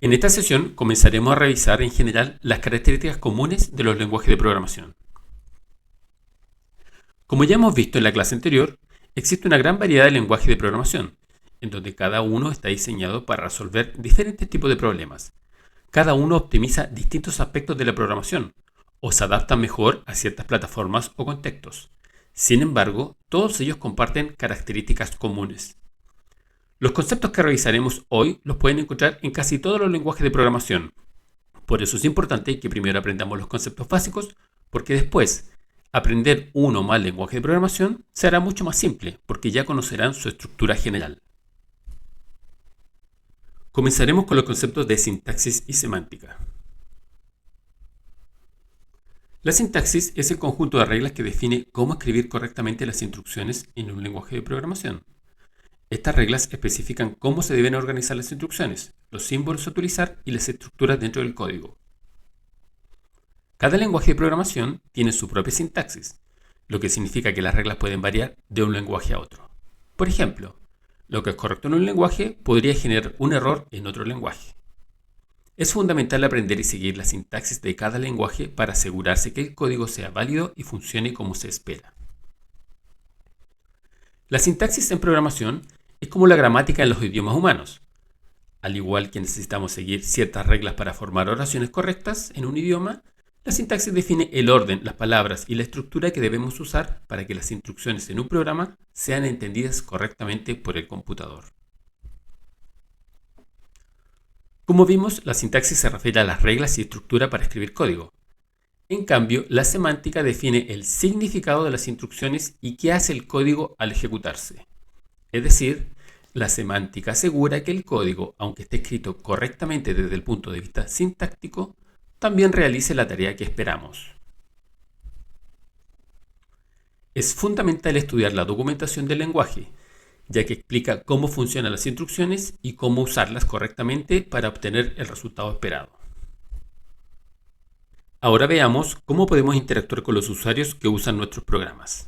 En esta sesión comenzaremos a revisar en general las características comunes de los lenguajes de programación. Como ya hemos visto en la clase anterior, existe una gran variedad de lenguajes de programación, en donde cada uno está diseñado para resolver diferentes tipos de problemas. Cada uno optimiza distintos aspectos de la programación, o se adapta mejor a ciertas plataformas o contextos. Sin embargo, todos ellos comparten características comunes. Los conceptos que revisaremos hoy los pueden encontrar en casi todos los lenguajes de programación. Por eso es importante que primero aprendamos los conceptos básicos, porque después aprender uno o más lenguajes de programación será mucho más simple, porque ya conocerán su estructura general. Comenzaremos con los conceptos de sintaxis y semántica. La sintaxis es el conjunto de reglas que define cómo escribir correctamente las instrucciones en un lenguaje de programación. Estas reglas especifican cómo se deben organizar las instrucciones, los símbolos a utilizar y las estructuras dentro del código. Cada lenguaje de programación tiene su propia sintaxis, lo que significa que las reglas pueden variar de un lenguaje a otro. Por ejemplo, lo que es correcto en un lenguaje podría generar un error en otro lenguaje. Es fundamental aprender y seguir la sintaxis de cada lenguaje para asegurarse que el código sea válido y funcione como se espera. La sintaxis en programación es como la gramática en los idiomas humanos. Al igual que necesitamos seguir ciertas reglas para formar oraciones correctas en un idioma, la sintaxis define el orden, las palabras y la estructura que debemos usar para que las instrucciones en un programa sean entendidas correctamente por el computador. Como vimos, la sintaxis se refiere a las reglas y estructura para escribir código. En cambio, la semántica define el significado de las instrucciones y qué hace el código al ejecutarse. Es decir, la semántica asegura que el código, aunque esté escrito correctamente desde el punto de vista sintáctico, también realice la tarea que esperamos. Es fundamental estudiar la documentación del lenguaje, ya que explica cómo funcionan las instrucciones y cómo usarlas correctamente para obtener el resultado esperado. Ahora veamos cómo podemos interactuar con los usuarios que usan nuestros programas.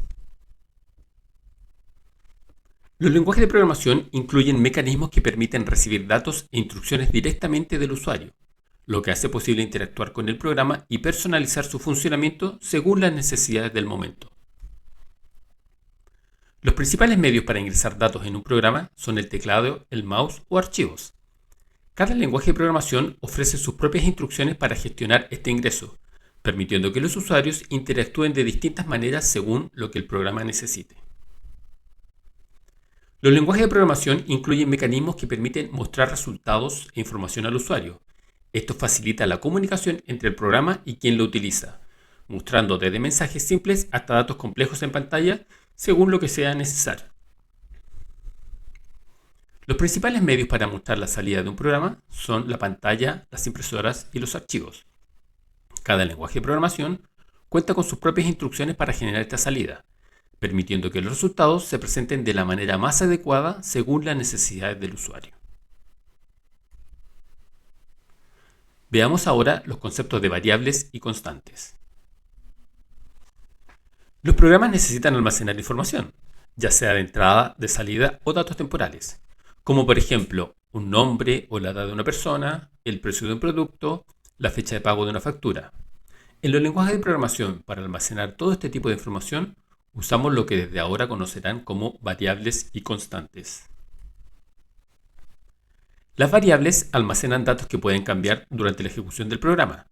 Los lenguajes de programación incluyen mecanismos que permiten recibir datos e instrucciones directamente del usuario, lo que hace posible interactuar con el programa y personalizar su funcionamiento según las necesidades del momento. Los principales medios para ingresar datos en un programa son el teclado, el mouse o archivos. Cada lenguaje de programación ofrece sus propias instrucciones para gestionar este ingreso, permitiendo que los usuarios interactúen de distintas maneras según lo que el programa necesite. Los lenguajes de programación incluyen mecanismos que permiten mostrar resultados e información al usuario. Esto facilita la comunicación entre el programa y quien lo utiliza, mostrando desde mensajes simples hasta datos complejos en pantalla, según lo que sea necesario. Los principales medios para mostrar la salida de un programa son la pantalla, las impresoras y los archivos. Cada lenguaje de programación cuenta con sus propias instrucciones para generar esta salida, permitiendo que los resultados se presenten de la manera más adecuada según las necesidades del usuario. Veamos ahora los conceptos de variables y constantes. Los programas necesitan almacenar información, ya sea de entrada, de salida o datos temporales, como por ejemplo un nombre o la edad de una persona, el precio de un producto, la fecha de pago de una factura. En los lenguajes de programación, para almacenar todo este tipo de información, usamos lo que desde ahora conocerán como variables y constantes. Las variables almacenan datos que pueden cambiar durante la ejecución del programa.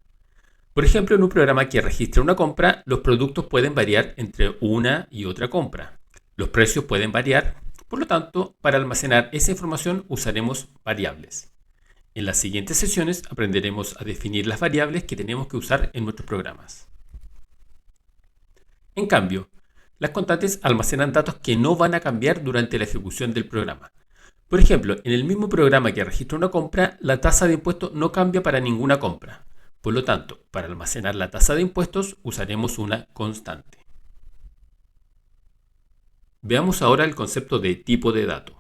Por ejemplo, en un programa que registra una compra, los productos pueden variar entre una y otra compra. Los precios pueden variar, por lo tanto, para almacenar esa información usaremos variables. En las siguientes sesiones aprenderemos a definir las variables que tenemos que usar en nuestros programas. En cambio, las constantes almacenan datos que no van a cambiar durante la ejecución del programa. Por ejemplo, en el mismo programa que registra una compra, la tasa de impuestos no cambia para ninguna compra. Por lo tanto, para almacenar la tasa de impuestos usaremos una constante. Veamos ahora el concepto de tipo de dato.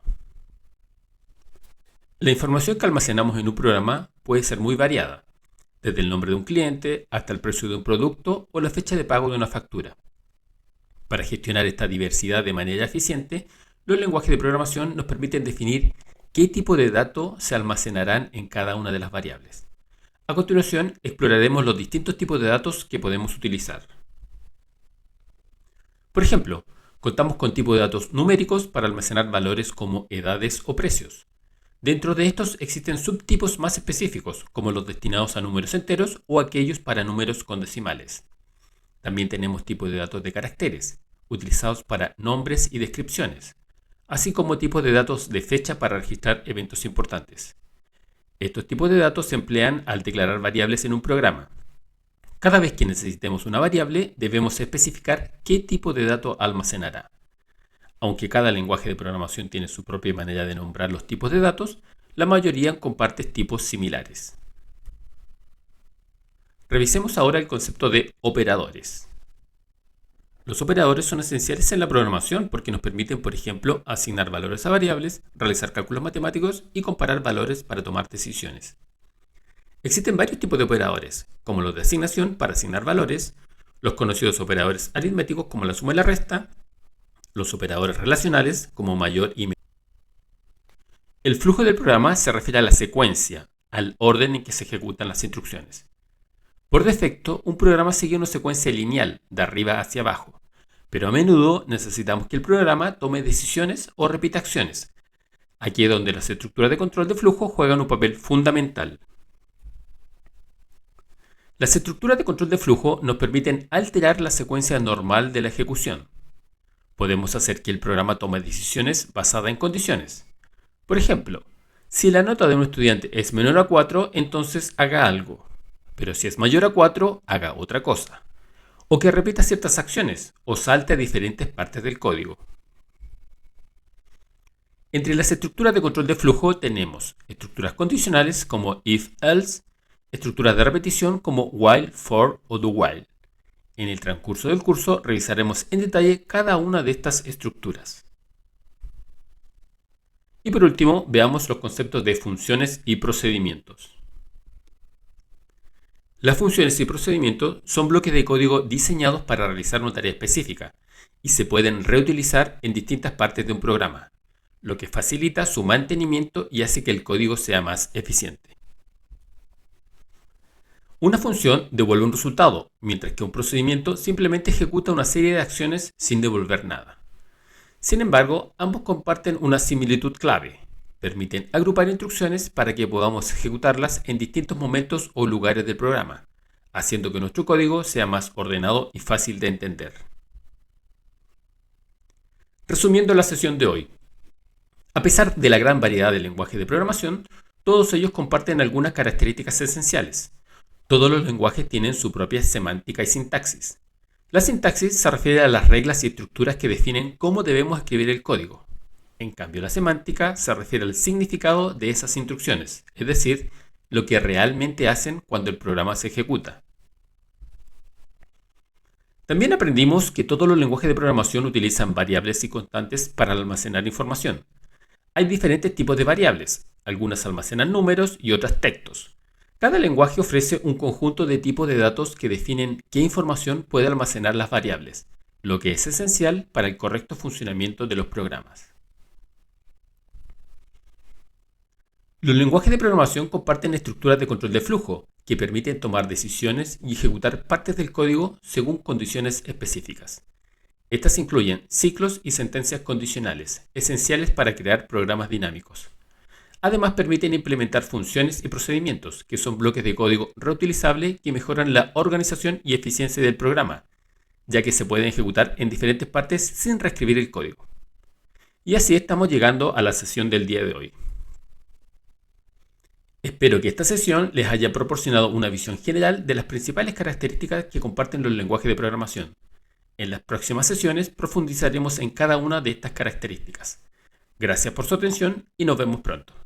La información que almacenamos en un programa puede ser muy variada, desde el nombre de un cliente hasta el precio de un producto o la fecha de pago de una factura. Para gestionar esta diversidad de manera eficiente, los lenguajes de programación nos permiten definir qué tipo de datos se almacenarán en cada una de las variables. A continuación, exploraremos los distintos tipos de datos que podemos utilizar. Por ejemplo, contamos con tipos de datos numéricos para almacenar valores como edades o precios. Dentro de estos existen subtipos más específicos, como los destinados a números enteros o aquellos para números con decimales. También tenemos tipos de datos de caracteres, utilizados para nombres y descripciones, así como tipos de datos de fecha para registrar eventos importantes. Estos tipos de datos se emplean al declarar variables en un programa. Cada vez que necesitemos una variable, debemos especificar qué tipo de dato almacenará. Aunque cada lenguaje de programación tiene su propia manera de nombrar los tipos de datos, la mayoría comparte tipos similares. Revisemos ahora el concepto de operadores. Los operadores son esenciales en la programación porque nos permiten, por ejemplo, asignar valores a variables, realizar cálculos matemáticos y comparar valores para tomar decisiones. Existen varios tipos de operadores, como los de asignación para asignar valores, los conocidos operadores aritméticos como la suma y la resta, los operadores relacionales como mayor y menor. El flujo del programa se refiere a la secuencia, al orden en que se ejecutan las instrucciones. Por defecto, un programa sigue una secuencia lineal, de arriba hacia abajo, pero a menudo necesitamos que el programa tome decisiones o repita acciones. Aquí es donde las estructuras de control de flujo juegan un papel fundamental. Las estructuras de control de flujo nos permiten alterar la secuencia normal de la ejecución. Podemos hacer que el programa tome decisiones basadas en condiciones. Por ejemplo, si la nota de un estudiante es menor a 4, entonces haga algo. Pero si es mayor a 4, haga otra cosa. O que repita ciertas acciones o salte a diferentes partes del código. Entre las estructuras de control de flujo tenemos estructuras condicionales como if-else, estructuras de repetición como while, for o do while. En el transcurso del curso revisaremos en detalle cada una de estas estructuras. Y por último, veamos los conceptos de funciones y procedimientos. Las funciones y procedimientos son bloques de código diseñados para realizar una tarea específica y se pueden reutilizar en distintas partes de un programa, lo que facilita su mantenimiento y hace que el código sea más eficiente. Una función devuelve un resultado, mientras que un procedimiento simplemente ejecuta una serie de acciones sin devolver nada. Sin embargo, ambos comparten una similitud clave. Permiten agrupar instrucciones para que podamos ejecutarlas en distintos momentos o lugares del programa, haciendo que nuestro código sea más ordenado y fácil de entender. Resumiendo la sesión de hoy. A pesar de la gran variedad de lenguajes de programación, todos ellos comparten algunas características esenciales. Todos los lenguajes tienen su propia semántica y sintaxis. La sintaxis se refiere a las reglas y estructuras que definen cómo debemos escribir el código. En cambio, la semántica se refiere al significado de esas instrucciones, es decir, lo que realmente hacen cuando el programa se ejecuta. También aprendimos que todos los lenguajes de programación utilizan variables y constantes para almacenar información. Hay diferentes tipos de variables, algunas almacenan números y otras textos. Cada lenguaje ofrece un conjunto de tipos de datos que definen qué información puede almacenar las variables, lo que es esencial para el correcto funcionamiento de los programas. Los lenguajes de programación comparten estructuras de control de flujo, que permiten tomar decisiones y ejecutar partes del código según condiciones específicas. Estas incluyen ciclos y sentencias condicionales, esenciales para crear programas dinámicos. Además, permiten implementar funciones y procedimientos, que son bloques de código reutilizable que mejoran la organización y eficiencia del programa, ya que se pueden ejecutar en diferentes partes sin reescribir el código. Y así estamos llegando a la sesión del día de hoy. Espero que esta sesión les haya proporcionado una visión general de las principales características que comparten los lenguajes de programación. En las próximas sesiones profundizaremos en cada una de estas características. Gracias por su atención y nos vemos pronto.